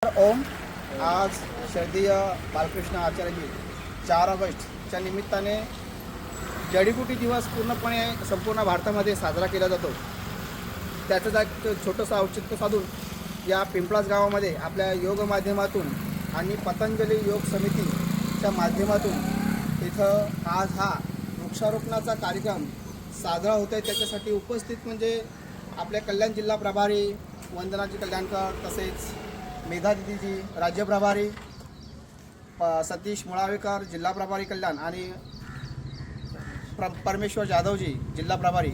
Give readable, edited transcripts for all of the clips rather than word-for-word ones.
ओम आज शरदीय बालकृष्ण आचार्यजी 4 ऑगस्टच्या निमित्ताने जडीबुटी दिवस पूर्णपणे संपूर्ण भारतामध्ये साजरा केला जातो. त्याचंच एक छोटंसं औचित्य साधून या पिंपळास गावामध्ये आपल्या योग माध्यमातून आणि पतंजली योग समितीच्या माध्यमातून इथं आज हा वृक्षारोपणाचा कार्यक्रम साजरा होत आहे. त्याच्यासाठी उपस्थित म्हणजे आपल्या कल्याण जिल्हा प्रभारी वंदनाजी कल्याणकर, तसेच मेधा दिदीजी राज्य प्रभारी, सतीश मुळावेकर जिल्हा प्रभारी कल्याण आणि परमेश्वर जाधवजी जिल्हा प्रभारी,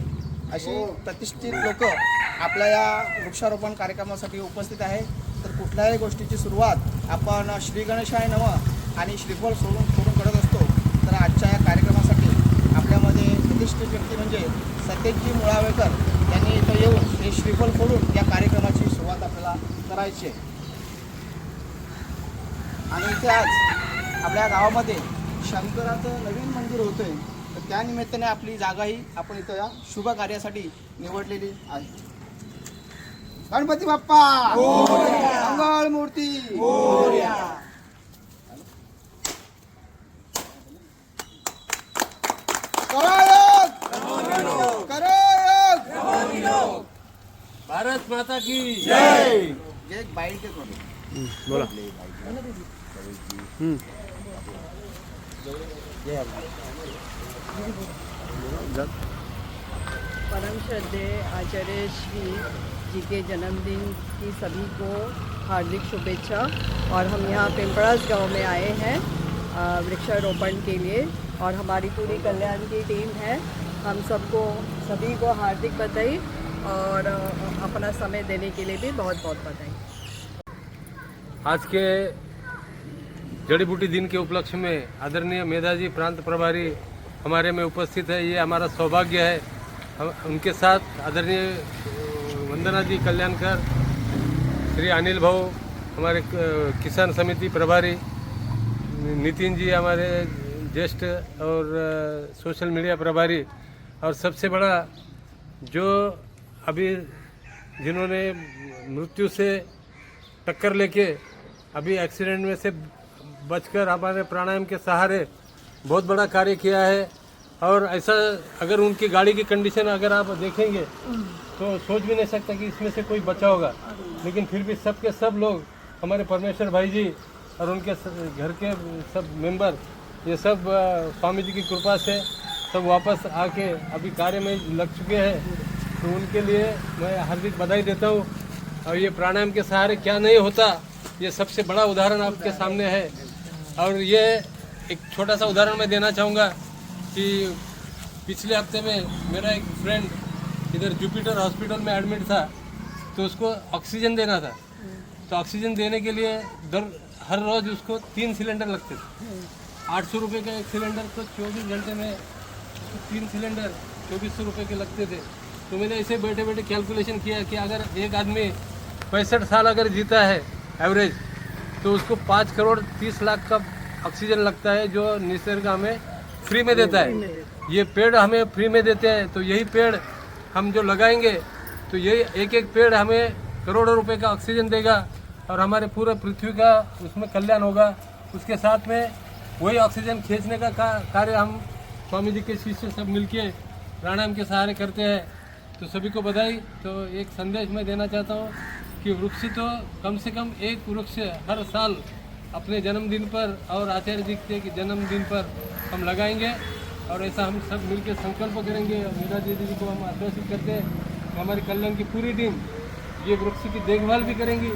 अशी प्रतिष्ठित लोक आपल्या या वृक्षारोपण कार्यक्रमासाठी उपस्थित आहे. तर कुठल्याही गोष्टीची सुरुवात आपण श्री गणेशाय नमः आणि श्रीफळ सोडून करत असतो. तर आजच्या या कार्यक्रमासाठी आपल्यामध्ये प्रतिष्ठित व्यक्ती म्हणजे सतीशजी मुळावेकर यांनी इथं येऊन हे श्रीफळ फोडून या कार्यक्रमाची सुरुवात आपल्याला करायची आहे. आणि इथे आज आपल्या गावामध्ये शंकराचं नवीन मंदिर होतं आहे. तर त्या निमित्ताने आपली जागाही आपण इथं या शुभ कार्यासाठी निवडलेली आहे. गणपती बाप्पा मंगळ मूर्ती भारत माता की जय. जे एक बाईट बोला. परम श्रद्धेय आचार्य श्री जी के जन्मदिन की सभी को हार्दिक शुभेच्छा. और हम यहाँ पिंपड़ास गांव में आए हैं वृक्षारोपण के लिए और हमारी पूरी कल्याण की टीम है. हम सभी को हार्दिक बधाई और अपना समय देने के लिए भी बहुत बहुत बधाई. आज के जड़ी बूटी दिन के उपलक्ष्य में आदरणीय मेधाजी प्रांत प्रभारी हमारे में उपस्थित है. ये हमारा सौभाग्य है. उनके साथ आदरणीय वंदना जी कल्याणकर, श्री अनिल भाऊ हमारे किसान समिति प्रभारी, नितिन जी हमारे ज्येष्ठ और सोशल मीडिया प्रभारी, और सबसे बड़ा जो अभी जिन्होंने मृत्यु से टक्कर लेके अभी एक्सीडेंट में से बचकर हमारे प्राणायाम के सहारे बहुत बड़ा कार्य किया है. और ऐसा अगर उनकी गाड़ी की कंडीशन अगर आप देखेंगे तो सोच भी नहीं सकता कि इसमें से कोई बचा होगा. लेकिन फिर भी सब के सब लोग, हमारे परमेश्वर भाई जी और उनके घर के सब मेंबर, ये सब स्वामी जी की कृपा से सब वापस आके अभी कार्य में लग चुके हैं. तो उनके लिए मैं हार्दिक बधाई देता हूँ. और ये प्राणायाम के सहारे क्या नहीं होता, ये सबसे बड़ा उदाहरण आपके सामने है. और ये एक छोटा सा उदाहरण मैं देना चाहूँगा कि पिछले हफ्ते में मेरा एक फ्रेंड इधर जुपिटर हॉस्पिटल में एडमिट था. तो उसको ऑक्सीजन देना था. तो ऑक्सीजन देने के लिए हर रोज़ उसको 3 सिलेंडर लगते थे. 800 रुपये का एक सिलेंडर, तो 24 घंटे में उसको 3 सिलेंडर 2400 रुपये के लगते थे. तो मैंने ऐसे बैठे बैठे कैलकुलेशन किया कि अगर एक आदमी 65 साल अगर जीता है एवरेज, तो उसको 5 करोड़ 30 लाख का ऑक्सीजन लगता है, जो निसर्ग हमें फ्री में देता है. ये पेड़ हमें फ्री में देते हैं. तो यही पेड़ हम जो लगाएंगे तो यही एक एक पेड़ हमें करोड़ों रुपए का ऑक्सीजन देगा और हमारे पूरे पृथ्वी का उसमें कल्याण होगा. उसके साथ में वही ऑक्सीजन खींचने का कार्य हम स्वामी जी के शिष्य सब मिलके प्राणायाम के सहारे करते हैं. तो सभी को बधाई. तो एक संदेश मैं देना चाहता हूँ कि वृक्ष तो कम से कम एक वृक्ष हर साल अपने जन्मदिन पर और आचार्य जी के जन्मदिन पर हम लगाएंगे. और ऐसा हम सब मिलकर संकल्प करेंगे. मेधा दीदी को हम आश्वासित करते हैं कि हमारी कल्याण की पूरी टीम ये वृक्ष की देखभाल भी करेंगी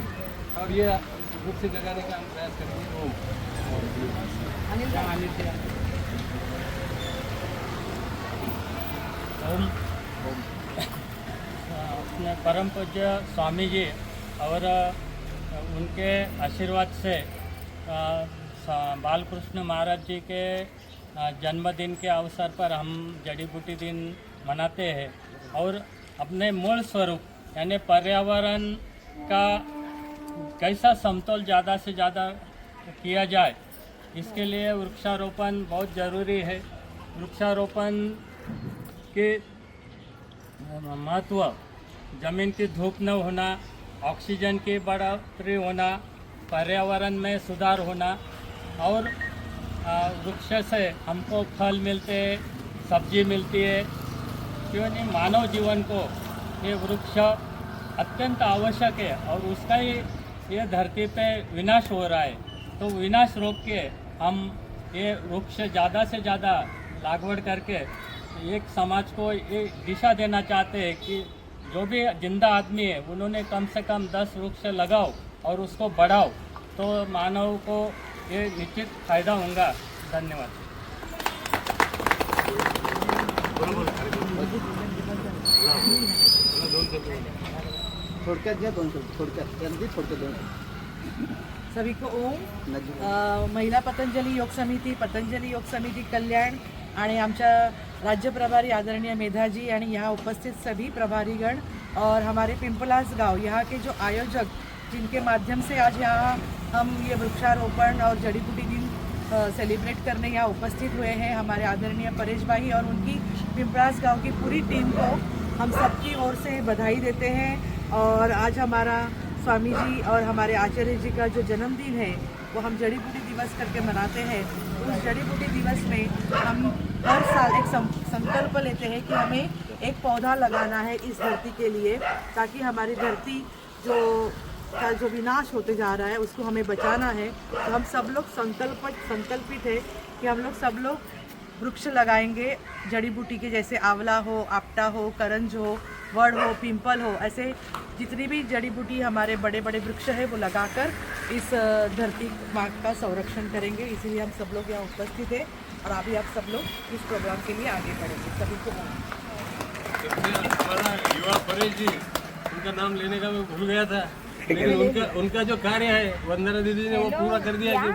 और ये वृक्ष जगाने का हम प्रयास करेंगे. ओम. अपने परम पूज्य स्वामी जी और उनके आशीर्वाद से बालकृष्ण महाराज जी के जन्मदिन के अवसर पर हम जड़ी बूटी दिन मनाते हैं. और अपने मूल स्वरूप यानी पर्यावरण का कैसा समतोल ज़्यादा से ज़्यादा किया जाए, इसके लिए वृक्षारोपण बहुत ज़रूरी है. वृक्षारोपण के महत्व, ज़मीन की धूप न होना, ऑक्सीजन की बढ़ोतरी होना, पर्यावरण में सुधार होना और वृक्ष से हमको फल मिलते हैं, सब्जी मिलती है। क्यों नहीं, मानव जीवन को ये वृक्ष अत्यंत आवश्यक है और उसका ही ये धरती पे विनाश हो रहा है। तो विनाश रोक के हम ये वृक्ष ज़्यादा से ज़्यादा लागवड़ करके एक समाज को ये दिशा देना चाहते हैं कि जो भी जिंदा आदमी है उन्होंने कम से कम 10 वृक्ष लगाओ और उसको बढ़ाओ, तो मानव को ये निश्चित फायदा होगा। धन्यवाद। थोडक्यात घ्या, थोडक्यात अगदी थोडक्यात दोन. सभी को ओम. महिला पतंजली योग समिती कल्याण आणि आमच्या राज्य प्रभारी आदरणीय मेधाजी आणि यहाँ उपस्थित सभी प्रभारीगण और हमारे पिंपलास गांव यहाँ के जो आयोजक, जिनके माध्यम से आज यहाँ हम ये वृक्षारोपण और जड़ी बूटी दिन सेलिब्रेट करने यहाँ उपस्थित हुए हैं, हमारे आदरणीय परेश भाई और उनकी पिंपलास गांव की पूरी टीम को हम सबकी ओर से बधाई देते हैं। और आज हमारा स्वामी जी और हमारे आचार्य जी का जो जन्मदिन है वो हम जड़ी बूटी दिवस करके मनाते हैं। उस जड़ी बूटी दिवस में हम हर साल एक संकल्प लेते हैं कि हमें एक पौधा लगाना है इस धरती के लिए, ताकि हमारी धरती का जो विनाश होते जा रहा है उसको हमें बचाना है। तो हम सब लोग संकल्पित है कि हम सब लोग वृक्ष लगाएंगे जड़ी बूटी के, जैसे आंवला हो, आपटा हो, करंज हो, वड़ हो, पिंपल हो, ऐसे जितनी भी जड़ी बूटी हमारे बड़े बड़े वृक्ष है वो लगाकर इस धरती माँ का संरक्षण करेंगे। इसीलिए हम सब लोग यहाँ उपस्थित हैं और अभी आप सब लोग इस प्रोग्राम के लिए आगे बढ़ेंगे। सभी को हमारा युवा परेश जी, उनका नाम लेने का मैं भूल गया था, लेकिन उनका जो कार्य है वंदना दीदी ने वो पूरा कर दिया कि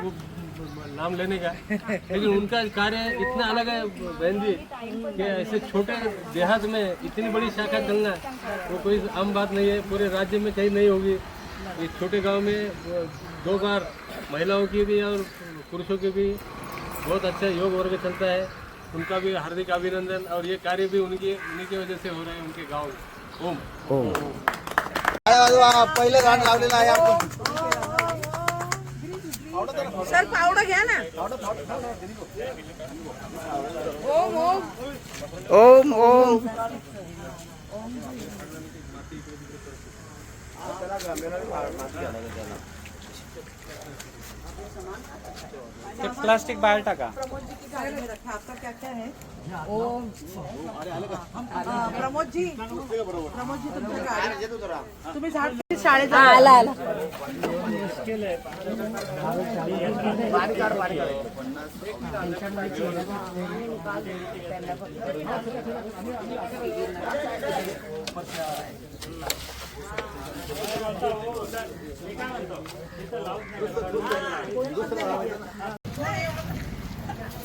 नाम लेने का। लेकिन उनका कार्य इतना अलग है बहन जी कि ऐसे छोटे देहात में इतनी बड़ी शाखा चलना वो कोई आम बात नहीं है, पूरे राज्य में कहीं नहीं होगी। इस छोटे गांव में 2 बार महिलाओं की भी और पुरुषों की भी बहुत अच्छा योग वर्ग चलता है। उनका भी हार्दिक अभिनंदन, और ये कार्य भी उन्हीं की वजह से हो रहे हैं उनके गाँव में। ओम पहिलं गाणं लावलेलं आहे आपण. सर पावडं घ्या ना. ओम ओम ओम ओम. प्लास्टिक बाहर टाका. आपका क्या क्या है? ओम. प्रमोद जी तुमचं गाडी तुम्ही झाड शाळेत आला.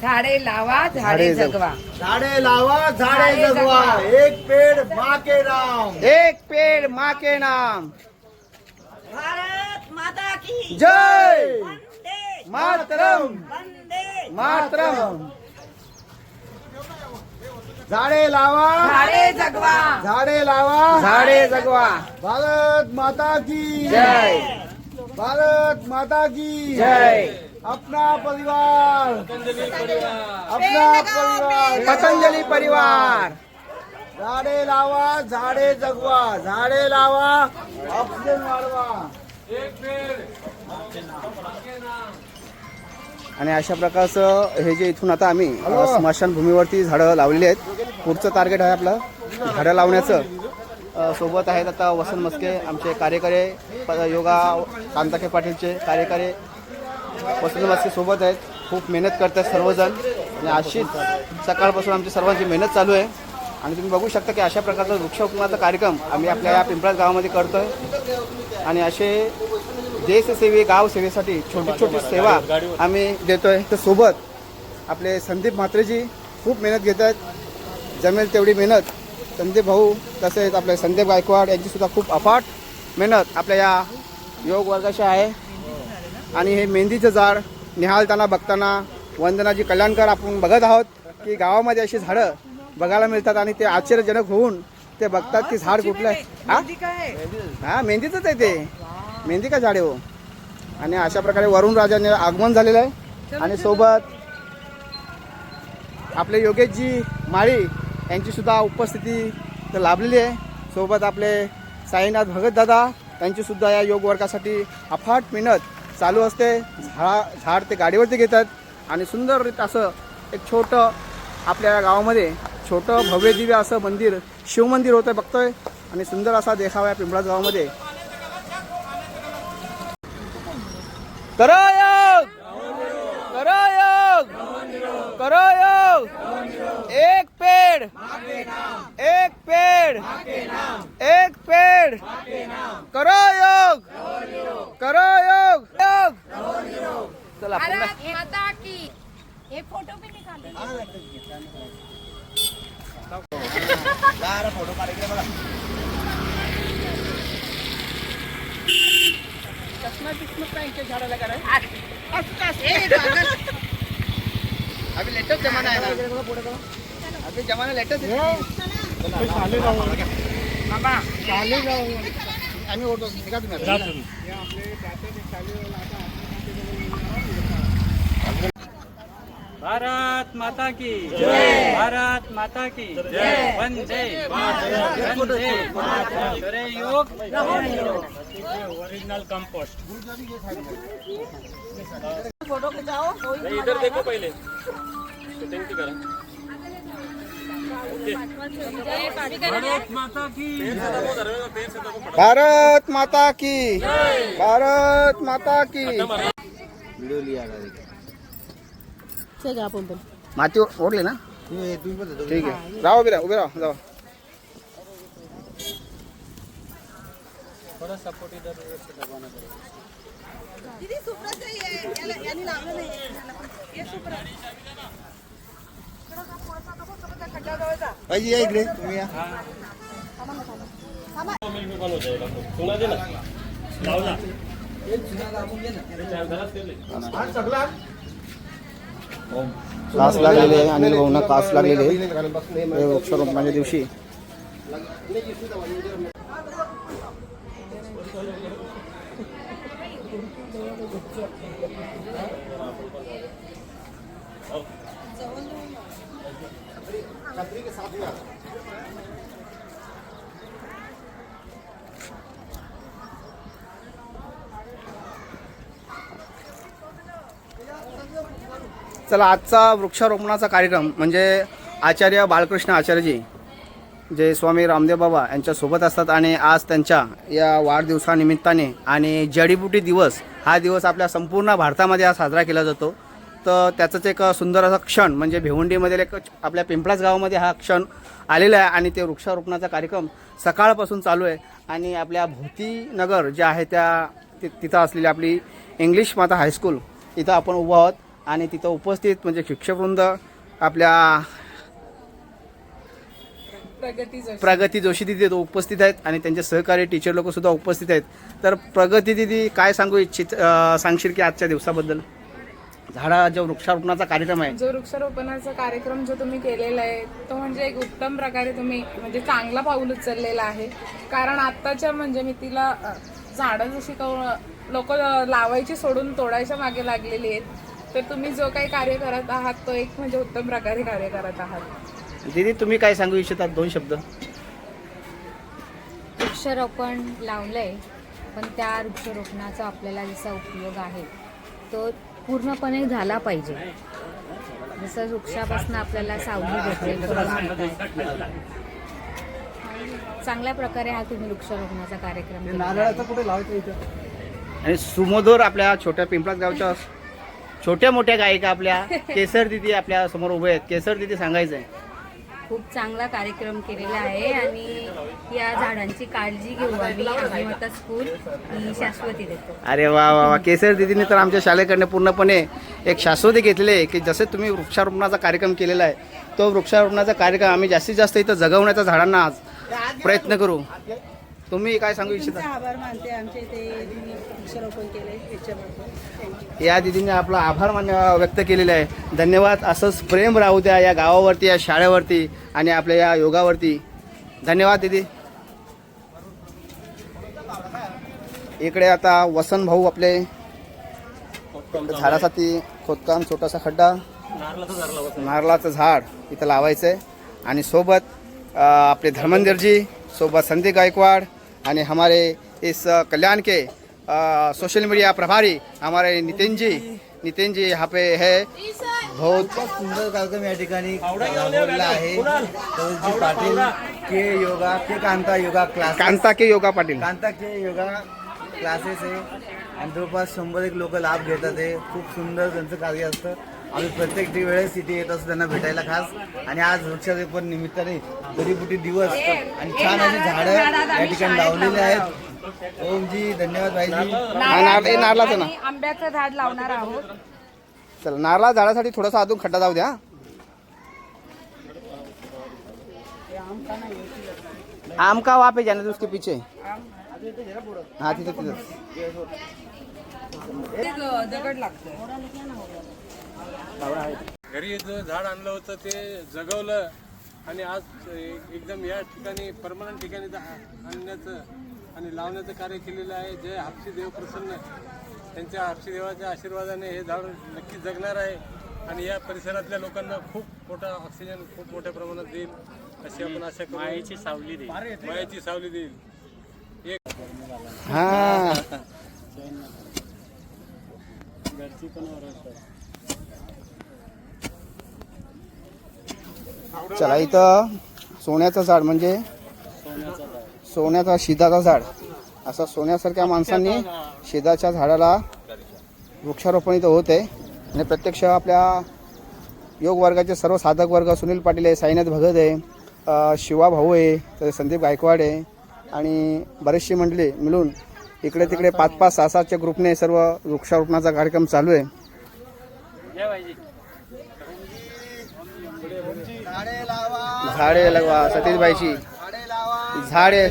झाडे लावा झाडे जगवा. झाडे लावा झाडे जगवा. एक पेड़ माँ के नाम. एक पेड़ माँ के नाम. भारत माता की जय. वंदे मातरम. वंदे मातरम. झाडे लावा झाडे जगवा. झाडे लावा झाडे जगवा. भारत माता की जय. भारत माता की जय. अपना परिवार पतंजलि परिवार. झाडे लावा झाडे जगवा. झाडे लावा ऑक्सिजन वाढवा. आणि अशा प्रकारचं हे जे इथून आता आम्ही स्मशानभूमीवरती झाडं लावलेली आहेत. पुढचं टार्गेट आहे आपलं झाडं लावण्याचं. सोबत आहेत आता वसंत मस्के आमचे कार्यकारी, योगा कांताके पाटीलचे कार्यकारी वसंत मस्के सोबत आहेत. खूप मेहनत करतात सर्वजण आणि अशीच सकाळपासून आमची सर्वांची मेहनत चालू आहे. आणि तुम्ही बघू शकता की अशा प्रकारचा वृक्षारोपणाचा कार्यक्रम आम्ही आपल्या या पिंपळास गावामध्ये करतो आहे. आणि असे देशसेवे गावसेवेसाठी छोटी छोटी सेवा आम्ही देतो आहे. तर सोबत आपले संदीप म्हात्रेजी खूप मेहनत घेत आहेत, जमेल तेवढी मेहनत. संदीप भाऊ तसेच आपले संदीप गायकवाड यांचीसुद्धा खूप अफाट मेहनत आपल्या या योग वर्गाशी आहे. आणि हे मेहंदीचं झाड निहाळताना बघताना वंदनाजी कल्याणकर आपण बघत आहोत की गावामध्ये अशी झाडं बघायला मिळतात आणि ते आश्चर्यजनक होऊन ते बघतात की झाड कुठलं आहे. हां मेहंदीचंच आहे ते. मेहंदी का झाड आहे हो. आणि अशा प्रकारे वरुण राजाने आगमन झालेलं आहे आणि सोबत आपले योगेशजी माळी यांची सुद्धा उपस्थिती तर लाभलेली आहे. सोबत आपले साईनाथ भगत दादा यांची सुद्धा या योग वर्गासाठी अफाट मेहनत चालू असते. झाड ते गाडीवरती घेतात आणि सुंदर असं एक छोटं आपल्या गावामध्ये छोटं भव्य दिव्य असं मंदिर शिवमंदिर होतं बघतोय आणि सुंदर असा देखावा या पिंपळास गावामध्ये. करो योग, करो योग, करो योग. एक पेड़, एक पेड़, एक पेड़. करो योग, करो योग, योग. चला पुन्हा. माता की एक फोटो भी निकाल फोटो काढायचे बघा. झाडाला अभी लेटेस्ट जमाना है ना, अभी जमाना लेटेस्ट है. आम्ही ओढतो निघा तुम्ही. भारत माता की जय, भारत माता की जय. वंदे वंदे करे योग ओरिजिनल कंपोस्ट. फोटो खिंचाओ. इधर देखो पहले शूटिंग की करा. भारत माता की भारत माता की, भारत माता की. व्हिडिओ लिया माती ओढली ना, ठीक आहे. राहा उभे राहा, उभे राहा, जावा. थोड़ा सपोर्ट इधर से दबाना पड़ेगा. दीदी सुप्रा से यानी लावलं नाही. ये सुप्रा पाहिजे या इकडे तुम्ही या. सुना दे ना लावला. कास लागलेले आहे अनिल भाऊंना कास लागलेले आहे वृक्षारोपणाच्या दिवशी. चला आजचा वृक्षारोपणाचा कार्यक्रम म्हणजे आचार्य बालकृष्ण आचार्यजी जे स्वामी रामदेव बाबा यांच्यासोबत असतात आणि आज त्यांच्या या वाढदिवसानिमित्ताने आणि जडीबुटी दिवस हा दिवस आपल्या संपूर्ण भारतामध्ये हा साजरा केला जातो. तर त्याचंच एक सुंदर असा क्षण म्हणजे भिवंडीमधील एक आपल्या पिंपळास गावामध्ये हा क्षण आलेला आहे आणि ते वृक्षारोपणाचा कार्यक्रम सकाळपासून चालू आहे. आणि आपल्या भोतीनगर जे आहे त्या तिथं असलेली आपली इंग्लिश माता हायस्कूल इथं आपण उभा आहोत आणि तिथं उपस्थित म्हणजे शिक्षकवृंद आपल्या प्रगती जोशी दिदी उपस्थित आहेत आणि त्यांचे सहकारी टीचर लोक सुद्धा उपस्थित आहेत. तर प्रगती दिदी काय सांगू सांगशील की आजच्या दिवसाबद्दल? झाडा जो वृक्षारोपणाचा कार्यक्रम आहे, जो वृक्षारोपणाचा कार्यक्रम जो तुम्ही केलेला आहे तो म्हणजे एक उत्तम प्रकारे तुम्ही म्हणजे चांगला पाऊल उचललेला आहे. कारण आत्ताच्या म्हणजे मी तिला झाडं जशी लोक लावायची सोडून तोडायच्या मागे लागलेली आहेत, तर तुम्ही जो काही कार्य करत आहात तो एक म्हणजे उत्तम प्रकारे कार्य करत आहात. दीदी तुम्ही काय सांगू इच्छितात? 2 शब्द. वृक्षारोपण लावलंय पण त्या वृक्षारोपणाचा आपल्याला जसा उपयोग आहे तो पूर्णपणे झाला पाहिजे. जसं वृक्षापासून आपल्याला सावली भेटते, चांगल्या प्रकारे हा तुम्ही वृक्षारोपणाचा कार्यक्रम केला. आणि सुमधुर आपल्या छोट्या पिंपळास गावच्या छोट्या मोठ्या गायिका आपल्या केसर दिदी आपल्या समोर उभे आहेत. केसर दिदी सांगायचं आहे. खूप चांगला कार्यक्रम केलेला आहे आणि या झाडांची काळजी घेऊ आम्ही. अभिमता स्कूल ही शाश्वती देतो. अरे वा वा वा. केसर दिदीने तर आमच्या शाळेकडनं पूर्णपणे एक शाश्वती घेतलेली आहे की जसे तुम्ही वृक्षारोपणाचा कार्यक्रम केलेला आहे तो वृक्षारोपणाचा कार्यक्रम आम्ही जास्तीत जास्त इथं जगवण्याचा झाडांना आज प्रयत्न करू. तुम्ही काय सांगू इच्छिता? आभार मानते आमच्या इथे वृक्षारोपण केलंय त्याच्याबद्दल. या दिदीने आपला आभार व्यक्त केलेला आहे. धन्यवाद. असंच प्रेम राहू द्या या गावावरती, या शाळेवरती आणि आपल्या या योगावरती. धन्यवाद दीदी. इकडे आता वसंत भाऊ आपले झाडासाठी खोदकाम, छोटासा खड्डा, नारळाचं झाड इथं लावायचं आहे. आणि सोबत आपले धर्मेंद्र जी, सोबत संदीप गायकवाड़ आणि हमारे इस कल्याण के सोशल मीडिया प्रभारी हमारे नितिन जी यहाँ पे है. बहुत सुंदर कार्यक्रम या ठिकाणी राबवलेला आहे. कौलजी पाटील के योगा के कांता योगा क्लास, कांता के योगा पाटील. कांता के योगा क्लासेस आहे आणि जवळपास 100 लोक लाभ घेतात. आहे खूप सुंदर त्यांचं कार्य असतं. आम्ही प्रत्येक वेळेस इथे येत असतो त्यांना भेटायला खास. आणि आज वृक्षारोपण निमित्ताने जडीबुटी दिवस आणि छान अशी झाडं या ठिकाणी लावलेली आहेत. ओमजी धन्यवाद भाईजी. नारळाचं ना, आंब्याचं झाड लावणार आहोत. चला नारळा झाडासाठी थोडासा अजून खड्डा जाऊ द्या. आम का वहाँ पे जाना था उसके पीछे. हाँ तिथं दगड लागतोय. घरी जो झाड आणलं होतं ते जगवलं आणि आज एकदम या ठिकाणी परमनंट ठिकाणी आणण्याचं आणि लावण्याचं कार्य केलेलं आहे. जय हापसी देव प्रसन्न, त्यांच्या हापसी देवाच्या आशीर्वादाने हे झाड नक्की जगणार आहे आणि या परिसरातल्या लोकांना खूप मोठा ऑक्सिजन खूप मोठ्या प्रमाणात देईल अशी आपण आशा करू. मायेची सावली देईल. मायेची सावली देईल. हा घरची पण ओरडतात. चला इथं सोन्याचं झाड म्हणजे सोन्याचा शिदाचा झाड, असं सोन्यासारख्या माणसांनी शिदाच्या झाडाला वृक्षारोपण इथं होत आहे. आणि प्रत्यक्ष आपल्या योग वर्गाचे सर्व साधक वर्ग, सुनील पाटील आहे, साईनाथ भगत आहे, शिवा भाऊ आहे, तर संदीप गायकवाड आहे आणि बरेचशी मंडळी मिळून इकडे तिकडे 5-5, 6-6च्या ग्रुपने सर्व वृक्षारोपणाचा कार्यक्रम चालू आहे. झाडे लगवा सतीशबाईची, झाडे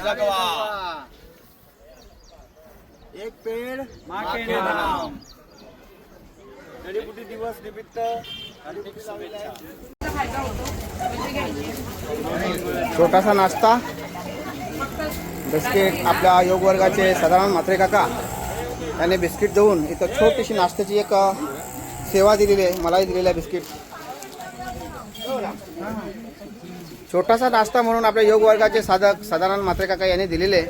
एक पेड़ माँ के नाम. जडीबुटी दिवस निमित्त छोटासा नाश्ता, बिस्किट. आपल्या योग वर्गाचे सदानंद म्हात्रे काका यांनी बिस्किट देऊन इथं छोटीशी नाश्त्याची एक सेवा दिलेली आहे. मलाही दिलेलं आहे बिस्किट. छोटासा नाश्ता म्हणून आपल्या योग वर्गाचे साधक सदानंद म्हात्रे काका यांनी दिलेले.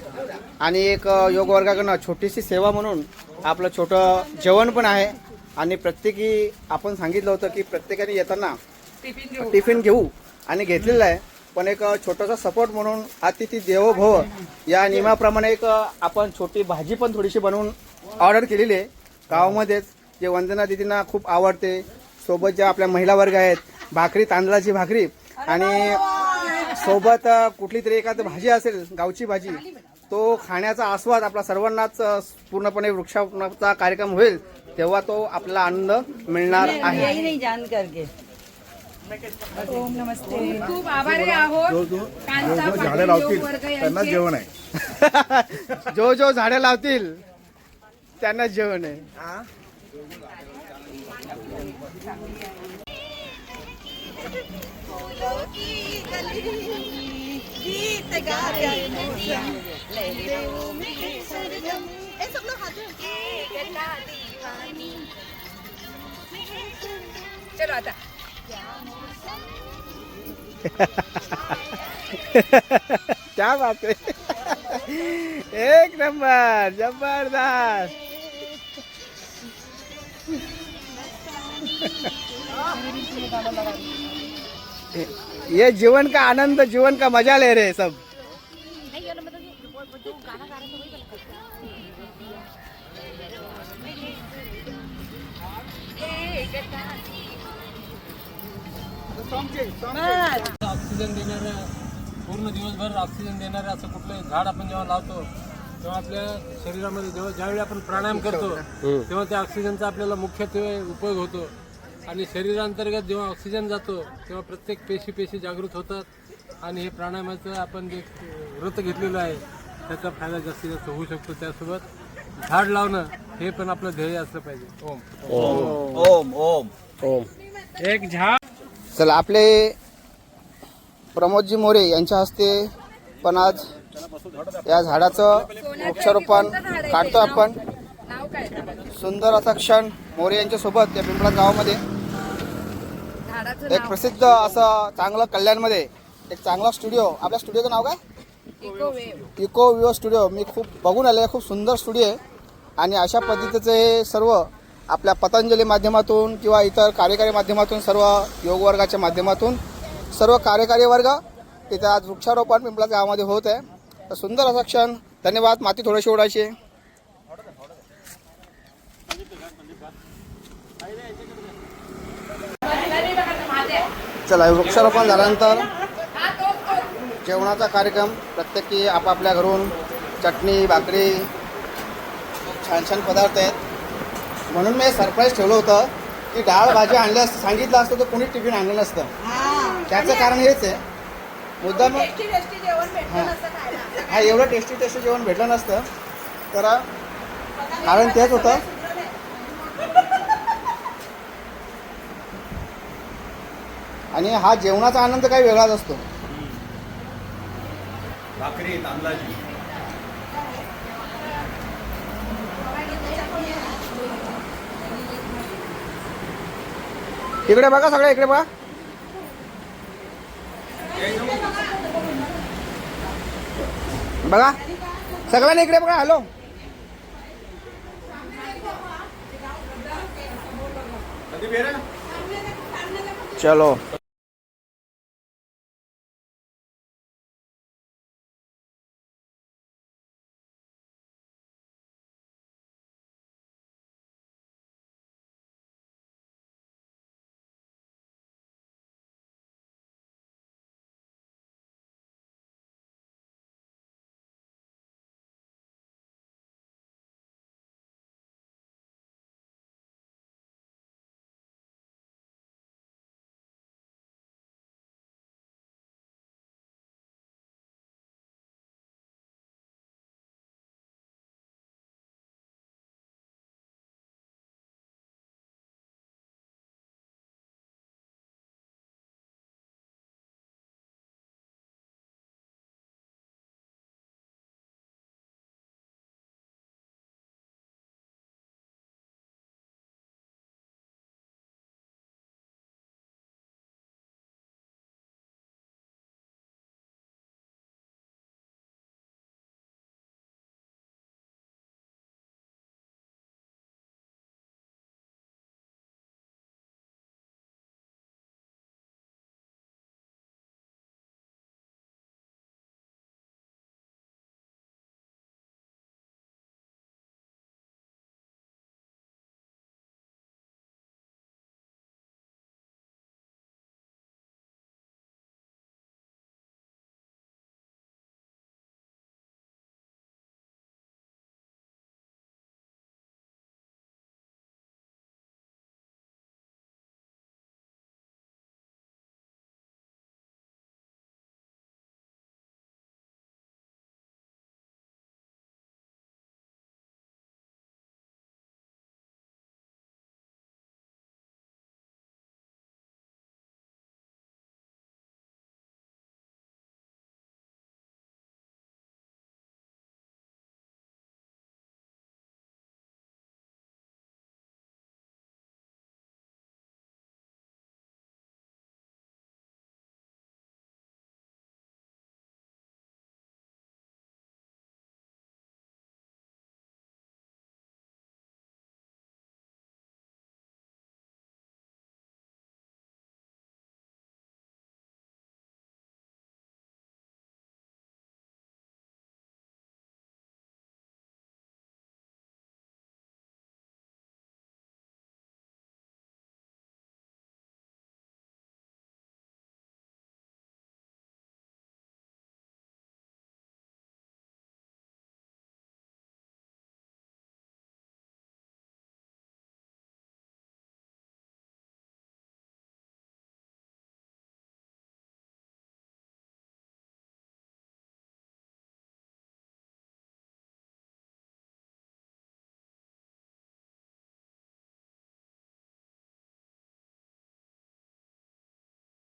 आणि एक योग वर्गाकडनं छोटीशी सेवा म्हणून आपलं छोटं जेवण पण आहे. आणि प्रत्येकी आपण सांगितलं होतं की प्रत्येकाने येताना टिफिन घेऊ आणि घेतलेलं आहे. पण एक छोटासा सपोर्ट म्हणून अतिथी देवो भव या नियमाप्रमाणे एक आपण छोटी भाजी पण थोडीशी बनवून ऑर्डर केलेली आहे गावामध्येच, जे वंदना दिदींना खूप आवडते. सोबत ज्या आपल्या महिला वर्ग आहेत, भाकरी, तांदळाची भाकरी आणि सोबत कुठली तरी एखादी भाजी असेल, गावची भाजी, तो खाण्याचा आस्वाद आपला सर्वांनाच पूर्णपणे वृक्षारोपणाचा कार्यक्रम होईल तेव्हा तो आपल्याला आनंद मिळणार आहे. जान करके ओम नमस्ते. खूप आभारी आहोत. झाडे लावतील त्यांना जेवण आहे. जो झाडे लावतील त्यांना जेवण आहे. गीत गाते लहरों में सरगम. सब लोग हाथ दीवानी. चलो आता क्या बात है. एक नंबर, जबरदस्त. ये जीवन का आनंद, जीवन का मजा ले रहे सब. ऑक्सिजन देणाऱ्या, पूर्ण दिवसभर ऑक्सिजन देणारं असं कुठलंही झाड आपण जेव्हा लावतो तेव्हा आपल्या शरीरामध्ये ज्यावेळी आपण प्राणायाम करतो तेव्हा त्या ऑक्सिजनचा आपल्याला मुख्यत्वे उपयोग होतो. आणि शरीरांतर्गत जेव्हा ऑक्सिजन जातो तेव्हा प्रत्येक पेशी जागृत होतात आणि हे प्राणायामाचं आपण जे व्रत घेतलेलं आहे त्याचा फायदा जास्तीत जास्त होऊ शकतो. त्यासोबत झाड लावणं हे पण आपलं ध्येय असलं पाहिजे. ओम ओम ओम ओम. एक झाड. चला आपले प्रमोदजी मोरे यांच्या हस्ते पण आज या झाडाचं वृक्षारोपण काढतो आपण. सुंदर असा क्षण मोरे यांच्यासोबत या पिंपळा गावामध्ये एक प्रसिद्ध असं चांगलं कल्याणमध्ये एक चांगला स्टुडिओ. आपल्या स्टुडिओचं नाव काय? Eco Vivo studio. मी खूप बघून आले, खूप सुंदर स्टुडिओ आहे. आणि अशा पद्धतीचं हे सर्व आपल्या पतंजली माध्यमातून किंवा इतर कार्यकारी माध्यमातून सर्व योग वर्गाच्या माध्यमातून सर्व कार्यकारी वर्ग तिथे आज वृक्षारोपण पिंपळा गावामध्ये होत आहे. तर सुंदर असा क्षण. धन्यवाद. माती थोडीशी ओढायची. चला, वृक्षारोपण झाल्यानंतर जेवणाचा कार्यक्रम. प्रत्येकी आपापल्या घरून चटणी भाकरी छान छान पदार्थ आहेत. म्हणून मी सरप्राईज ठेवलं होतं की डाळ भाजी आणल्या सांगितलं असतं तर कोणी टिफिन आणलं नसतं. त्याचं कारण हेच आहे. मुद्दाम हा एवढं टेस्टी जेवण भेटलं नसतं. तर कारण तेच होतं. आणि हा जेवणाचा आनंद काही वेगळाच असतो. भाकरी तांदळाची. इकडे बघा, सगळे इकडे बघा. बघा सगळ्यांनी इकडे बघा. हॅलो, चलो.